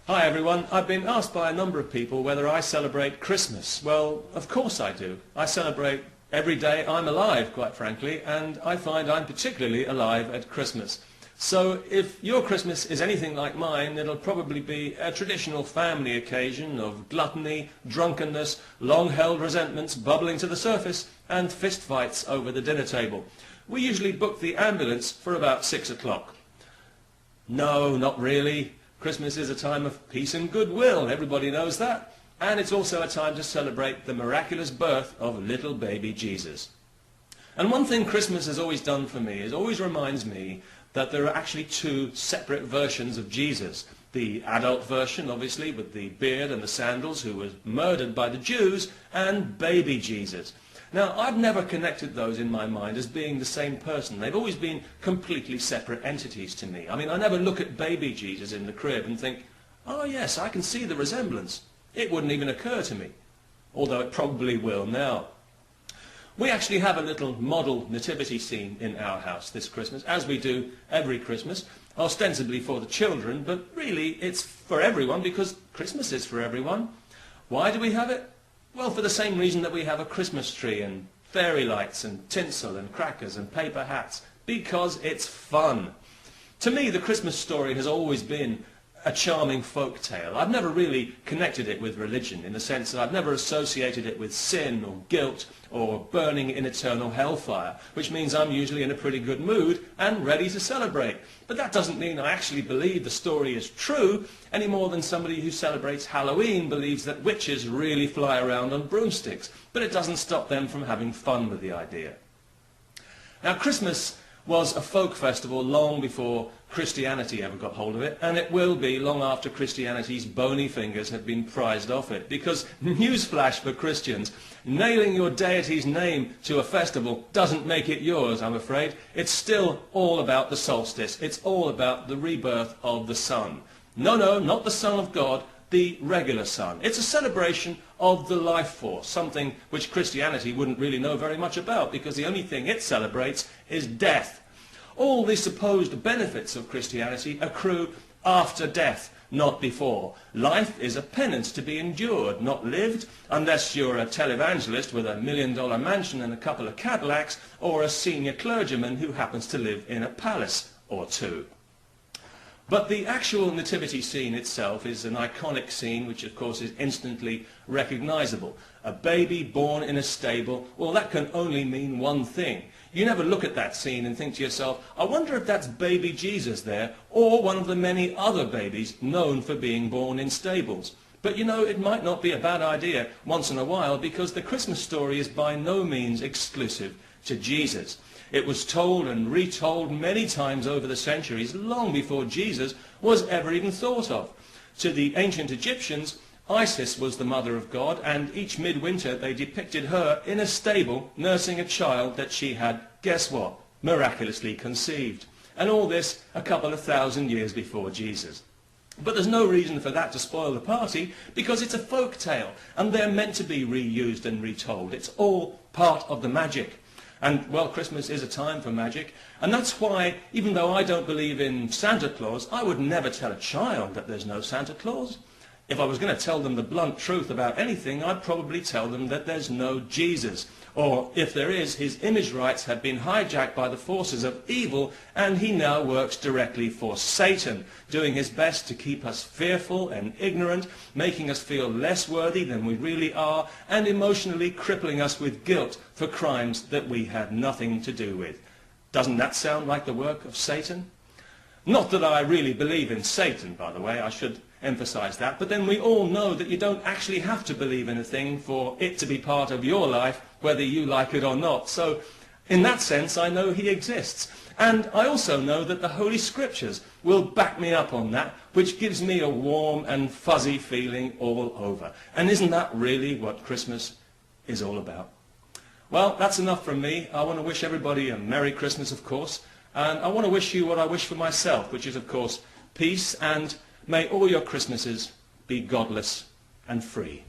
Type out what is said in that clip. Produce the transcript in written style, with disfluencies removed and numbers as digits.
Hi everyone, I've been asked by a number of people whether I celebrate Christmas. Well, of course I do. I celebrate every day I'm alive, quite frankly, and I find I'm particularly alive at Christmas. So if your Christmas is anything like mine, it'll probably be a traditional family occasion of gluttony, drunkenness, long-held resentments bubbling to the surface, and fistfights over the dinner table. We usually book the ambulance for about 6 o'clock. No, not really. Christmas is a time of peace and goodwill, everybody knows that. And it's also a time to celebrate the miraculous birth of little baby Jesus. And one thing Christmas has always done for me is always reminds me that there are actually two separate versions of Jesus. The adult version, obviously, with the beard and the sandals, who was murdered by the Jews, and baby Jesus. Now, I've never connected those in my mind as being the same person. They've always been completely separate entities to me. I mean, I never look at baby Jesus in the crib and think, oh yes, I can see the resemblance. It wouldn't even occur to me, although it probably will now. We actually have a little model nativity scene in our house this Christmas, as we do every Christmas, ostensibly for the children, but really it's for everyone because Christmas is for everyone. Why do we have it? Well, for the same reason that we have a Christmas tree and fairy lights and tinsel and crackers and paper hats, because it's fun. To me, the Christmas story has always been a charming folk tale. I've never really connected it with religion, in the sense that I've never associated it with sin or guilt or burning in eternal hellfire, which means I'm usually in a pretty good mood and ready to celebrate. But that doesn't mean I actually believe the story is true, any more than somebody who celebrates Halloween believes that witches really fly around on broomsticks. But it doesn't stop them from having fun with the idea. Now, Christmas was a folk festival long before Christianity ever got hold of it, and it will be long after Christianity's bony fingers have been prized off it. Because, newsflash for Christians, nailing your deity's name to a festival doesn't make it yours, I'm afraid. It's still all about the solstice. It's all about the rebirth of the sun. No, not the Son of God, the regular sun. It's a celebration of the life force, something which Christianity wouldn't really know very much about, because the only thing it celebrates is death. All the supposed benefits of Christianity accrue after death, not before. Life is a penance to be endured, not lived, unless you're a televangelist with $1 million mansion and a couple of Cadillacs, or a senior clergyman who happens to live in a palace or two. But the actual nativity scene itself is an iconic scene which of course is instantly recognizable. A baby born in a stable, well, that can only mean one thing. You never look at that scene and think to yourself, I wonder if that's baby Jesus there, or one of the many other babies known for being born in stables. But you know, it might not be a bad idea once in a while, because the Christmas story is by no means exclusive to Jesus. It was told and retold many times over the centuries, long before Jesus was ever even thought of. To the ancient Egyptians, Isis was the mother of God, and each midwinter they depicted her in a stable nursing a child that she had, guess what, miraculously conceived. And all this a couple of thousand years before Jesus. But there's no reason for that to spoil the party, because it's a folk tale, and they're meant to be reused and retold. It's all part of the magic. And, well, Christmas is a time for magic, and that's why, even though I don't believe in Santa Claus, I would never tell a child that there's no Santa Claus. If I was going to tell them the blunt truth about anything, I'd probably tell them that there's no Jesus. Or, if there is, his image rights have been hijacked by the forces of evil, and he now works directly for Satan, doing his best to keep us fearful and ignorant, making us feel less worthy than we really are, and emotionally crippling us with guilt for crimes that we had nothing to do with. Doesn't that sound like the work of Satan? Not that I really believe in Satan, by the way, I should emphasize that, but then we all know that you don't actually have to believe in a thing for it to be part of your life, whether you like it or not. So, in that sense, I know he exists. And I also know that the Holy Scriptures will back me up on that, which gives me a warm and fuzzy feeling all over. And isn't that really what Christmas is all about? Well, that's enough from me. I want to wish everybody a Merry Christmas, of course. And I want to wish you what I wish for myself, which is, of course, peace, and may all your Christmases be godless and free.